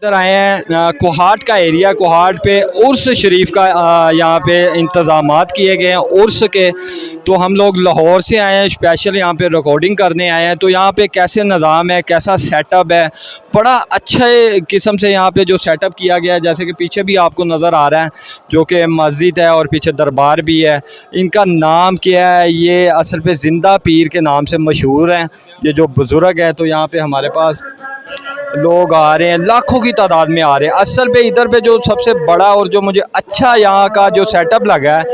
इधर आए हैं कोहाट का एरिया। कोहाट पे उर्स शरीफ का यहाँ पे इंतज़ामात किए गए हैं उर्स के। तो हम लोग लाहौर से आए हैं, स्पेशल यहाँ पे रिकॉर्डिंग करने आए हैं। तो यहाँ पे कैसे निज़ाम है, कैसा सेटअप है, बड़ा अच्छे किस्म से यहाँ पे जो सेटअप किया गया है। जैसे कि पीछे भी आपको नज़र आ रहा है जो कि मस्जिद है और पीछे दरबार भी है। इनका नाम क्या है, ये असल पे ज़िंदा पीर के नाम से मशहूर हैं ये जो बुज़ुर्ग है। तो यहाँ पे हमारे पास लोग आ रहे हैं, लाखों की तादाद में आ रहे हैं। असल पे इधर पे जो सबसे बड़ा और जो मुझे अच्छा यहाँ का जो सेटअप लगा है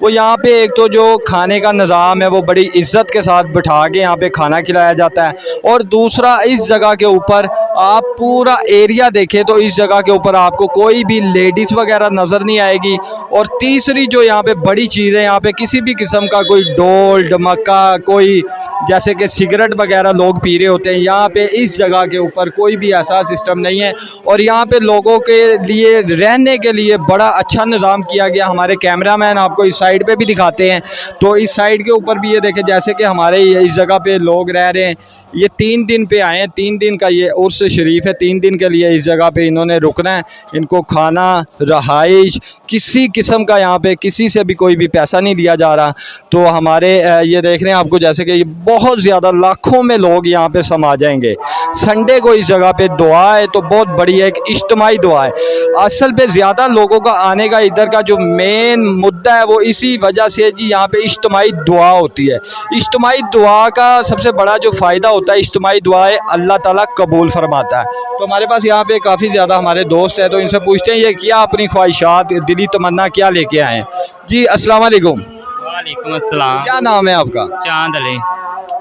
वो यहाँ पे एक तो जो खाने का निज़ाम है वो बड़ी इज़्ज़त के साथ बिठा के यहाँ पे खाना खिलाया जाता है। और दूसरा, इस जगह के ऊपर आप पूरा एरिया देखें तो इस जगह के ऊपर आपको कोई भी लेडीज़ वगैरह नज़र नहीं आएगी। और तीसरी जो यहाँ पे बड़ी चीज़ है, यहाँ पे किसी भी किस्म का कोई डोल धमाका, कोई जैसे कि सिगरेट वगैरह लोग पी रहे होते हैं, यहाँ पे इस जगह के ऊपर कोई भी ऐसा सिस्टम नहीं है। और यहाँ पे लोगों के लिए रहने के लिए बड़ा अच्छा निज़ाम किया गया। हमारे कैमरामैन आपको इस साइड पे भी दिखाते हैं। तो इस साइड के ऊपर भी ये देखें, जैसे कि हमारे इस जगह पे लोग रह रहे हैं। ये 3 दिन पे आए हैं, 3 दिन का ये उर्स शरीफ है। 3 दिन के लिए इस जगह पे इन्होंने रुकना है। इनको खाना, रहाइश, किसी किस्म का यहाँ पे किसी से भी कोई भी पैसा नहीं दिया जा रहा। तो हमारे ये देख रहे हैं आपको, जैसे कि ये बहुत ज़्यादा लाखों में लोग यहाँ पे समा जाएंगे। संडे को इस जगह पे दुआ है तो बहुत बड़ी एक इज्तिमाई दुआ है। असल पे ज़्यादा लोगों का आने का इधर का जो मेन मुद्दा है वो इसी वजह से जी, यहाँ पे इज्तिमाई दुआ होती है। इज्तिमाई दुआ का सबसे बड़ा जो फ़ायदा होता है, इज्तिमाई दुआएं अल्लाह ताला कबूल फरमाता है। तो हमारे पास यहाँ पे काफ़ी ज़्यादा हमारे दोस्त हैं, तो इनसे पूछते हैं ये क्या अपनी ख्वाहिशात, दिली तमन्ना क्या लेके आए हैं। जी अस्सलाम वालेकुम। वालेकुम अस्सलाम। क्या नाम है आपका? चांद अली।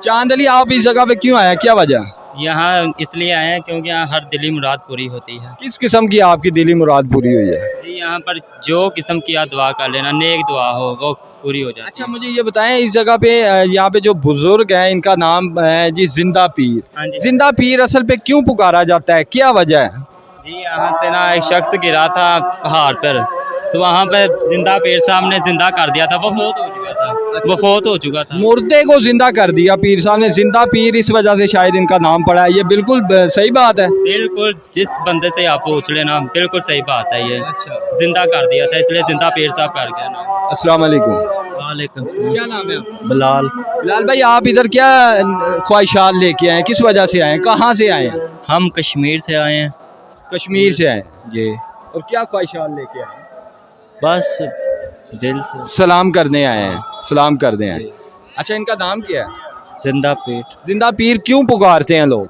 चांद अली, आप इस जगह पे क्यों आए हैं, क्या वजह? यहाँ इसलिए आए हैं क्योंकि यहाँ हर दिली मुराद पूरी होती है। किस किस्म की आपकी दिली मुराद पूरी हुई है? जी यहाँ पर जो किस्म की आप दुआ कर लेना, नेक दुआ हो वो पूरी हो जाती अच्छा, मुझे ये बताएं इस जगह पे यहाँ पे जो बुजुर्ग हैं इनका नाम है जी ज़िंदा पीर। हाँ जी। ज़िंदा पीर असल पे क्यों पुकारा जाता है, क्या वजह है? जी यहाँ से ना एक शख्स गिरा था पहाड़ पर, तो वहाँ पे जिंदा पीर साहब ने जिंदा कर दिया था। वो फोत हो चुका था। वो फोत हो चुका था। मुर्दे को जिंदा कर दिया पीर साहब ने, जिंदा पीर इस वजह से शायद इनका नाम पड़ा है। ये बिल्कुल सही बात है। बिल्कुल, जिस बंदे से आप पूछ लेना बिल्कुल सही बात है। ये अच्छा, जिंदा कर दिया था इसलिए जिंदा पीर साहब कर गया ना। अस्सलाम वालेकुम। वालेकुम। क्या नाम है आपका? बिलाल। बिलाल भाई, आप इधर क्या ख्वाहिशात लेके आए हैं, किस वजह से आए हैं, कहाँ से आए हैं? हम कश्मीर से आए हैं। कश्मीर से आए हैं जी। और क्या ख्वाहिशात लेके आए हैं? बस दिल से सलाम करने आए हैं, सलाम करने आए हैं। अच्छा, इनका नाम क्या है? जिंदा पीर। जिंदा पीर क्यों पुकारते हैं लोग,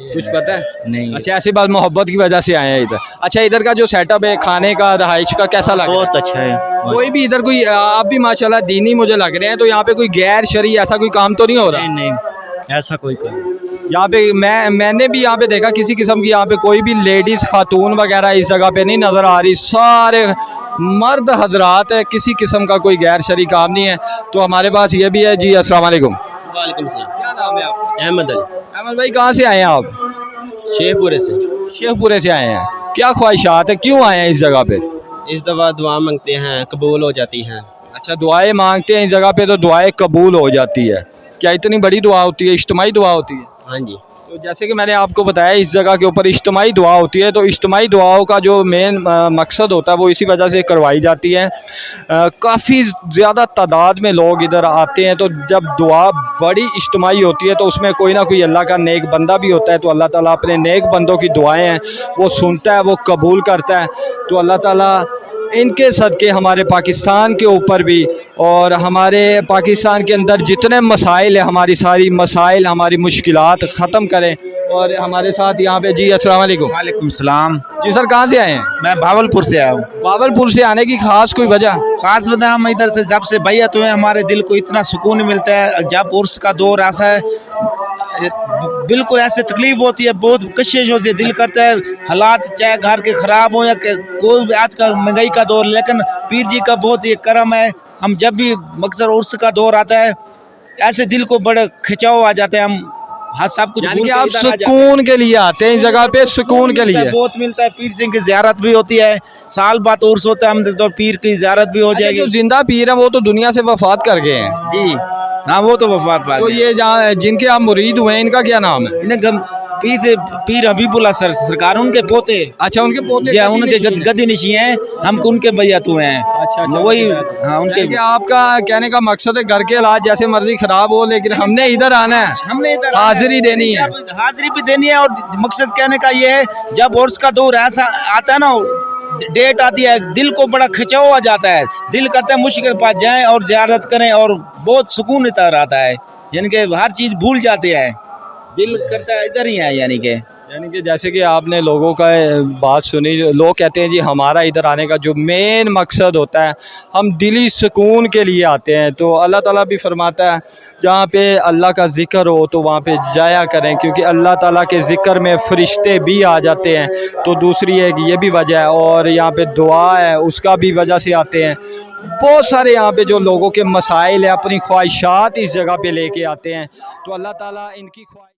कुछ पता है? नहीं। अच्छा, ऐसी बात मोहब्बत की वजह से आए हैं इधर। अच्छा, इधर का जो सेटअप है खाने का, रहाइश का, कैसा लगा? बहुत अच्छा है। कोई भी इधर कोई, आप भी माशाल्लाह दीनी मुझे लग रहे हैं, तो यहाँ पे कोई गैर शरई ऐसा कोई काम तो नहीं हो रहा? नहीं नहीं, ऐसा कोई काम। यहाँ पे मैंने भी यहाँ पे देखा किसी किस्म की यहाँ पे कोई भी लेडीज़ खातून वगैरह इस जगह पे नहीं नज़र आ रही। सारे मर्द हजरात है, किसी किस्म का कोई गैर शरई काम नहीं है। तो हमारे पास ये भी है। जी अस्सलाम वालेकुम। वालेकुम सलाम। क्या नाम है आपका? अहमद अली। अहमद भाई, कहाँ से आए हैं आप? शेखपुरे से। शेखपुरे से आए हैं। क्या ख्वाहिशात है, क्यों आए हैं इस जगह पे? इस दफ़ा दुआ मांगते हैं, कबूल हो जाती हैं। अच्छा, दुआएं मांगते हैं इस जगह पे तो दुआएं कबूल हो जाती है। क्या इतनी बड़ी दुआ होती है, इज्तिमाई दुआ होती है? हाँ जी। तो जैसे कि मैंने आपको बताया इस जगह के ऊपर इज्तिमाई दुआ होती है। तो इज्तिमाई दुआओं का जो मेन मकसद होता है वो इसी वजह से करवाई जाती है। काफ़ी ज़्यादा तादाद में लोग इधर आते हैं। तो जब दुआ बड़ी इज्तिमाई होती है तो उसमें कोई ना कोई अल्लाह का नेक बंदा भी होता है। तो अल्लाह ताला अपने नेक बंदों की दुआएं हैं वो सुनता है, वो कबूल करता है। तो अल्लाह ताला इनके सदक़े हमारे पाकिस्तान के ऊपर भी और हमारे पाकिस्तान के अंदर जितने मसाइल है, हमारी सारी मसाइल, हमारी मुश्किलात ख़त्म करें। और हमारे साथ यहाँ पे जी अस्सलाम वालेकुम। वालेकुम सलाम। जी सर, कहाँ से आए हैं? मैं भावलपुर से आया हूँ। भावलपुर से आने की ख़ास कोई वजह? खास वजह, हम इधर से जब से बैयत हुए हमारे दिल को इतना सुकून मिलता है। जब उर्स का दौर ऐसा है, बिल्कुल ऐसे तकलीफ होती है, बहुत कशिश होती है, दिल करता है हालात चाहे घर के ख़राब हो या कोई भी, आज का महंगाई का दौर, लेकिन पीर जी का बहुत ये करम है। हम जब भी मकसद उर्स का दौर आता है ऐसे दिल को बड़ा खिंचाव आ जाता है। हम हाँ सब कुछ यानी कि आप सुकून के लिए आते हैं इस जगह पे, सुकून के लिए बहुत मिलता है। पीर सिंह की ज़ियारत भी होती है, साल बाद उर्स होता है, हम तो पीर की ज़ियारत भी हो जाएगी। जो जिंदा पीर है वो तो दुनिया से वफात कर गए हैं। जी हाँ, वो तो वफात पा तो गए। ये जहाँ जिनके आप मुरीद हुए हैं इनका क्या नाम है? इन्हें पीर हबीबुल्लाह सर सरकार उनके पोते। अच्छा, उनके पोते जी उनके गद्दी नशी हैं, हम उनके बैयत हुए हैं। अच्छा, वही हाँ उनके। यानी कि आपका कहने का मकसद है घर के हालात जैसे मर्जी खराब हो लेकिन हमने इधर आना है, हमने इधर हाजिरी देनी है। हाजिरी भी देनी है, और मकसद कहने का ये है जब उर्स का दौर ऐसा आता है ना, डेट आती है, दिल को बड़ा खिंचाव आ जाता है, दिल करता है मुश्किल पास जाएं और ज़ियारत करें और बहुत सुकून इतर आता है, यानी कि हर चीज़ भूल जाते हैं, दिल करता है इधर ही है। यानी कि जैसे कि आपने लोगों का बात सुनी, लोग कहते हैं जी हमारा इधर आने का जो मेन मकसद होता है हम दिली सुकून के लिए आते हैं। तो अल्लाह ताला भी फरमाता है जहाँ पे अल्लाह का ज़िक्र हो तो वहाँ पे जाया करें, क्योंकि अल्लाह ताला के ज़िक्र में फ़रिश्ते भी आ जाते हैं। तो दूसरी एक ये भी वजह है, और यहाँ पे दुआ है उसका भी वजह से आते हैं। बहुत सारे यहाँ पे जो लोगों के मसाइल है, अपनी ख्वाहिशात इस जगह पे लेके आते हैं। तो अल्लाह ताला इनकी ख्वाहिश